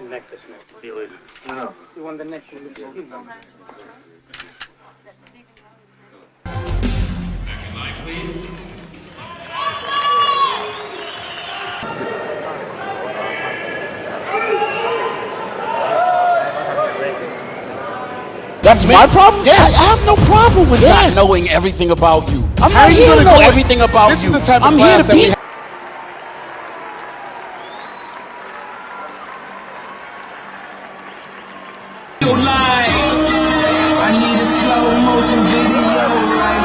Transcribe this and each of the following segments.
the necklace, Mr. Feel it? No. You want the necklace? Please. That's my problem? Yes. I have no problem with not knowing everything about you. I'm How not are you here to gonna know go- everything about This you. is the type of I'm here class to that be. we have. I need a slow motion video right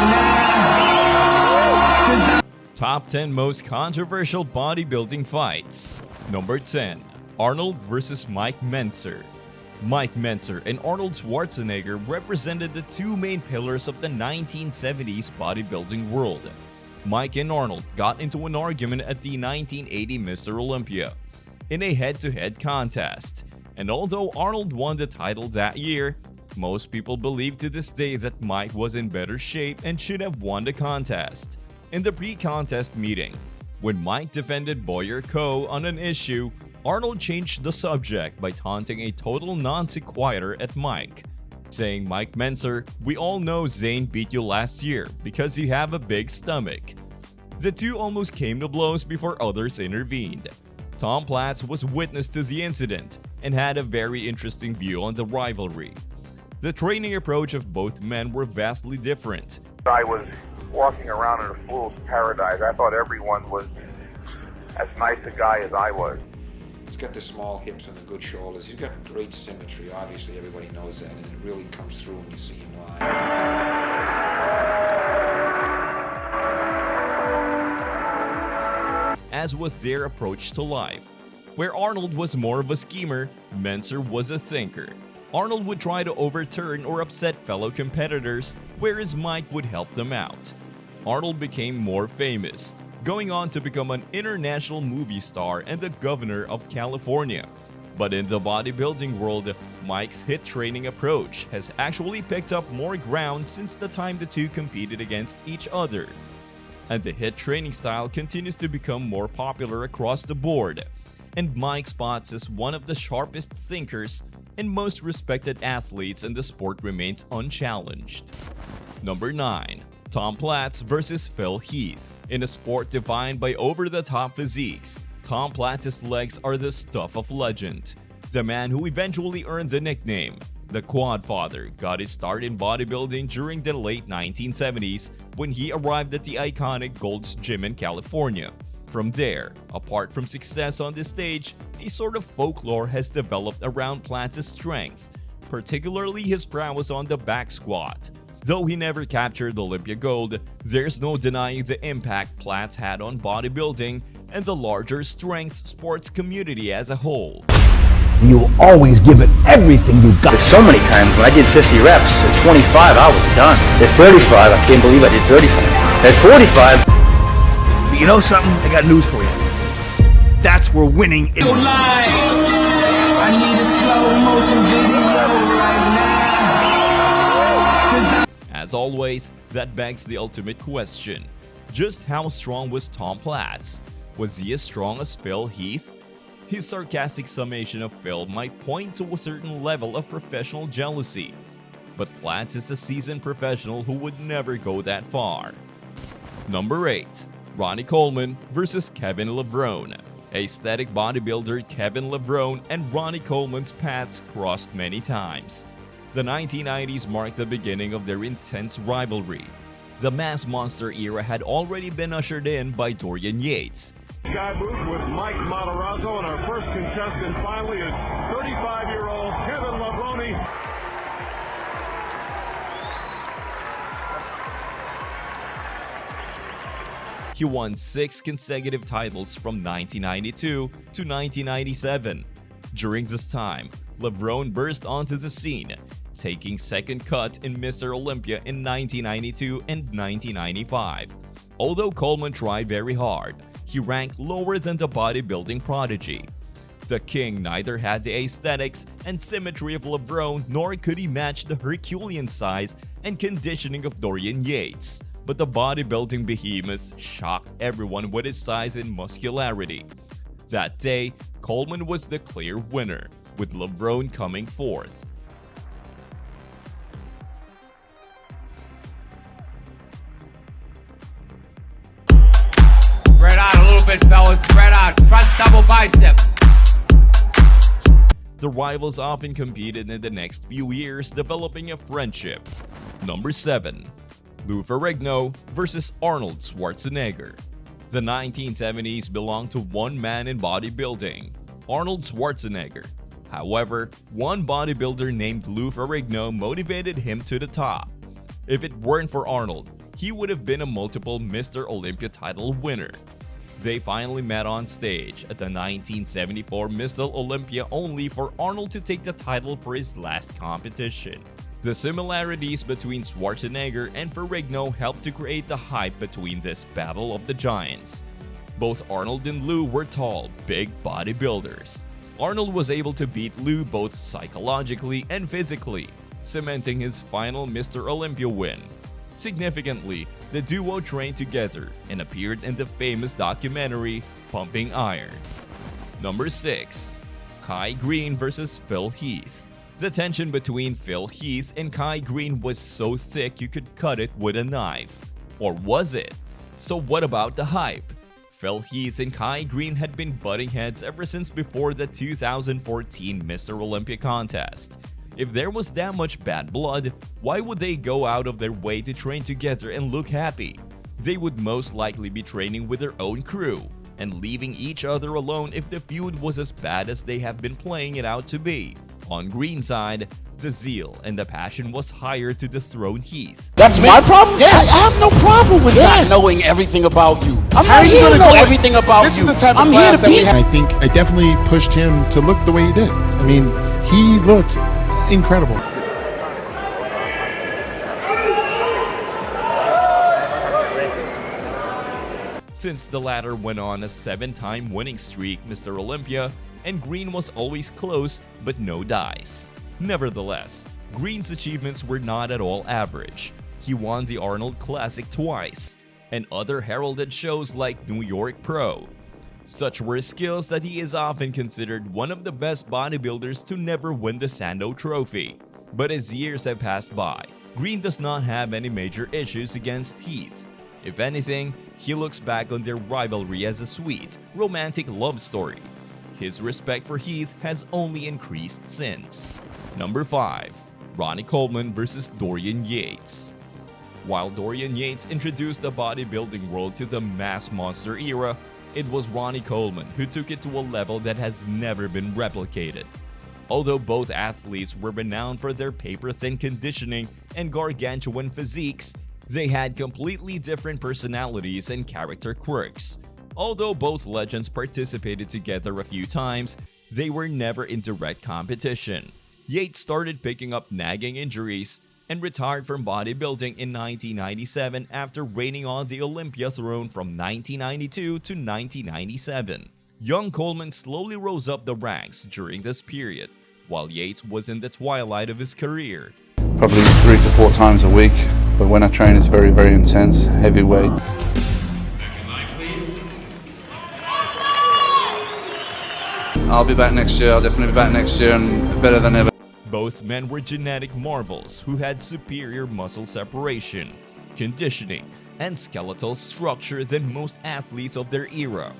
now. Top 10 most controversial bodybuilding fights. Number 10. Arnold vs. Mike Mentzer. Mike Mentzer and Arnold Schwarzenegger represented the two main pillars of the 1970s bodybuilding world. Mike and Arnold got into an argument at the 1980 Mr. Olympia in a head-to-head contest. And although Arnold won the title that year, most people believe to this day that Mike was in better shape and should have won the contest. In the pre-contest meeting, when Mike defended Boyer Coe on an issue, Arnold changed the subject by taunting a total non-sequitur at Mike, saying, "Mike Mentzer, we all know Zane beat you last year because you have a big stomach." The two almost came to blows before others intervened. Tom Platz was witness to the incident and had a very interesting view on the rivalry. The training approach of both men were vastly different. I was walking around in a fool's paradise. I thought everyone was as nice a guy as I was. He's got the small hips and the good shoulders. He's got great symmetry. Obviously, everybody knows that, and it really comes through when you see him live. As was their approach to life. Where Arnold was more of a schemer, Mentzer was a thinker. Arnold would try to overturn or upset fellow competitors, whereas Mike would help them out. Arnold became more famous, going on to become an international movie star and the governor of California. But in the bodybuilding world, Mike's hit training approach has actually picked up more ground since the time the two competed against each other. And the hit training style continues to become more popular across the board. And Mike spots as one of the sharpest thinkers and most respected athletes, and the sport remains unchallenged. Number 9. Tom Platz vs. Phil Heath. In a sport defined by over-the-top physiques, Tom Platz's legs are the stuff of legend. The man who eventually earned the nickname the Quadfather got his start in bodybuilding during the late 1970s when he arrived at the iconic Gold's Gym in California. From there, apart from success on the stage, a sort of folklore has developed around Platz's strength, particularly his prowess on the back squat. Though he never captured Olympia gold, there's no denying the impact Platz had on bodybuilding and the larger strength sports community as a whole. You always give it everything you got. So many times when I did 50 reps, at 25 I was done. At 35, I can't believe I did 35. At 45, But you know something? I got news for you. That's where winning is. I need a slow motion video right now. As always, that begs the ultimate question. Just how strong was Tom Platz? Was he as strong as Phil Heath? His sarcastic summation of Phil might point to a certain level of professional jealousy, but Platz is a seasoned professional who would never go that far. Number 8. Ronnie Coleman vs. Kevin Levrone. Aesthetic bodybuilder Kevin Levrone and Ronnie Coleman's paths crossed many times. The 1990s marked the beginning of their intense rivalry. The mass monster era had already been ushered in by Dorian Yates. Sky booth with Mike Matarazzo, and our first contestant finally is 35-year-old Kevin Levrone. He won 6 consecutive titles from 1992 to 1997. During this time, Levrone burst onto the scene, taking second cut in Mr. Olympia in 1992 and 1995. Although Coleman tried very hard, he ranked lower than the bodybuilding prodigy. The king neither had the aesthetics and symmetry of Levrone, nor could he match the Herculean size and conditioning of Dorian Yates. But the bodybuilding behemoth shocked everyone with his size and muscularity. That day, Coleman was the clear winner, with LeBron coming fourth. Spread out a little bit, fellas. Spread out. Front double bicep. The rivals often competed in the next few years, developing a friendship. Number 7. Lou Ferrigno versus Arnold Schwarzenegger. The 1970s belonged to one man in bodybuilding, Arnold Schwarzenegger. However, one bodybuilder named Lou Ferrigno motivated him to the top. If it weren't for Arnold, he would have been a multiple Mr. Olympia title winner. They finally met on stage at the 1974 Mr. Olympia, only for Arnold to take the title for his last competition. The similarities between Schwarzenegger and Ferrigno helped to create the hype between this battle of the giants. Both Arnold and Lou were tall, big bodybuilders. Arnold was able to beat Lou both psychologically and physically, cementing his final Mr. Olympia win. Significantly, the duo trained together and appeared in the famous documentary Pumping Iron. Number 6. Kai Green versus Phil Heath. The tension between Phil Heath and Kai Green was so thick you could cut it with a knife. Or was it? So what about the hype? Phil Heath and Kai Green had been butting heads ever since before the 2014 Mr. Olympia contest. If there was that much bad blood, why would they go out of their way to train together and look happy? They would most likely be training with their own crew and leaving each other alone if the feud was as bad as they have been playing it out to be. On Green's side, the zeal and the passion was higher to dethrone Heath. That's my problem? Yes. I have no problem with not knowing everything about you. I'm not here to know everything about you. This is the type of I'm here class to that be. we have. I think I definitely pushed him to look the way he did. I mean, he looked incredible. Since the latter went on a 7-time winning streak, Mr. Olympia, and Green was always close but no dice. Nevertheless, Green's achievements were not at all average. He won the Arnold Classic twice, and other heralded shows like New York Pro. Such were his skills that he is often considered one of the best bodybuilders to never win the Sando Trophy. But as years have passed by, Green does not have any major issues against Heath. If anything, he looks back on their rivalry as a sweet, romantic love story. His respect for Heath has only increased since. Number 5. Ronnie Coleman versus Dorian Yates. While Dorian Yates introduced the bodybuilding world to the mass monster era, it was Ronnie Coleman who took it to a level that has never been replicated. Although both athletes were renowned for their paper-thin conditioning and gargantuan physiques, they had completely different personalities and character quirks. Although both legends participated together a few times, they were never in direct competition. Yates started picking up nagging injuries and retired from bodybuilding in 1997 after reigning on the Olympia throne from 1992 to 1997. Young Coleman slowly rose up the ranks during this period, while Yates was in the twilight of his career. Probably 3 to 4 times a week, but when I train it's very, very intense, heavy weight. I'll be back next year. I'll definitely be back next year and better than ever. Both men were genetic marvels who had superior muscle separation, conditioning, and skeletal structure than most athletes of their era.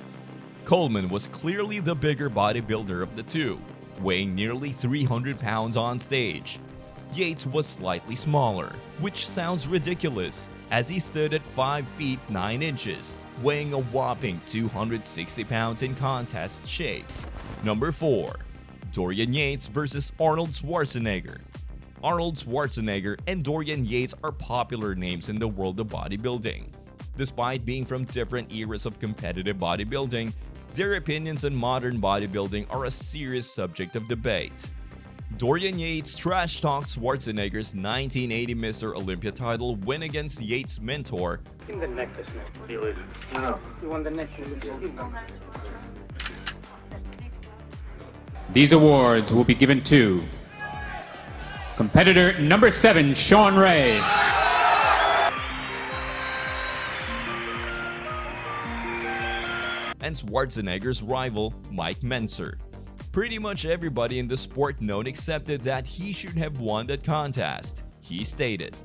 Coleman was clearly the bigger bodybuilder of the two, weighing nearly 300 pounds on stage. Yates was slightly smaller, which sounds ridiculous, as he stood at 5 feet 9 inches, weighing a whopping 260 pounds in contest shape. Number 4. Dorian Yates versus Arnold Schwarzenegger. Arnold Schwarzenegger and Dorian Yates are popular names in the world of bodybuilding. Despite being from different eras of competitive bodybuilding, their opinions on modern bodybuilding are a serious subject of debate. Dorian Yates trash-talked Schwarzenegger's 1980 Mr. Olympia title win against Yates' mentor. In the neck this neck. You want the neck? These awards will be given to competitor number 7, Sean Ray. And Schwarzenegger's rival, Mike Mentzer. Pretty much everybody in the sport known accepted that he should have won that contest, he stated.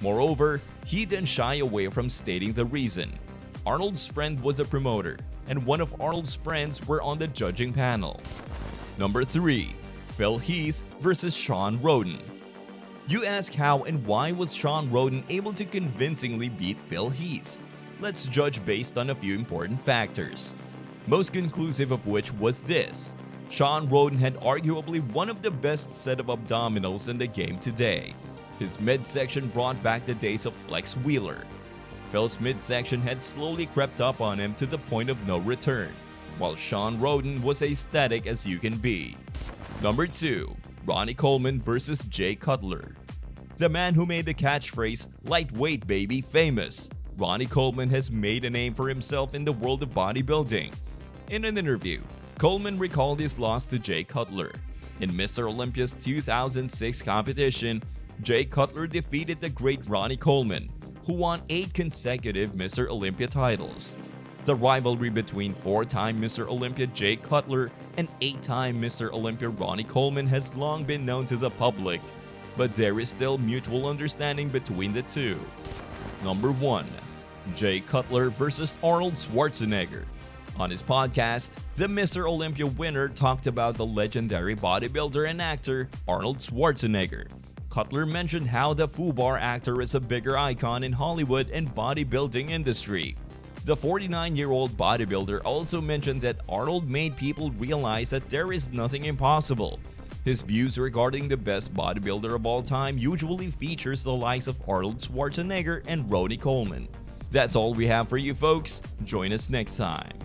Moreover, he didn't shy away from stating the reason. Arnold's friend was a promoter, and one of Arnold's friends were on the judging panel. Number 3. Phil Heath versus Sean Roden. You ask how and why was Sean Roden able to convincingly beat Phil Heath? Let's judge based on a few important factors. Most conclusive of which was this: Sean Roden had arguably one of the best set of abdominals in the game today. His midsection brought back the days of Flex Wheeler. Phil's midsection had slowly crept up on him to the point of no return, while Sean Roden was as static as you can be. Number 2. Ronnie Coleman versus Jay Cutler. The man who made the catchphrase "lightweight baby" famous, Ronnie Coleman has made a name for himself in the world of bodybuilding. In an interview, Coleman recalled his loss to Jay Cutler. In Mr. Olympia's 2006 competition, Jay Cutler defeated the great Ronnie Coleman, who won 8 consecutive Mr. Olympia titles. The rivalry between 4-time Mr. Olympia Jay Cutler and 8-time Mr. Olympia Ronnie Coleman has long been known to the public, but there is still mutual understanding between the two. Number 1. Jay Cutler versus Arnold Schwarzenegger. On his podcast, the Mr. Olympia winner talked about the legendary bodybuilder and actor Arnold Schwarzenegger. Cutler mentioned how the FUBAR actor is a bigger icon in Hollywood and bodybuilding industry. The 49-year-old bodybuilder also mentioned that Arnold made people realize that there is nothing impossible. His views regarding the best bodybuilder of all time usually features the likes of Arnold Schwarzenegger and Ronnie Coleman. That's all we have for you folks. Join us next time.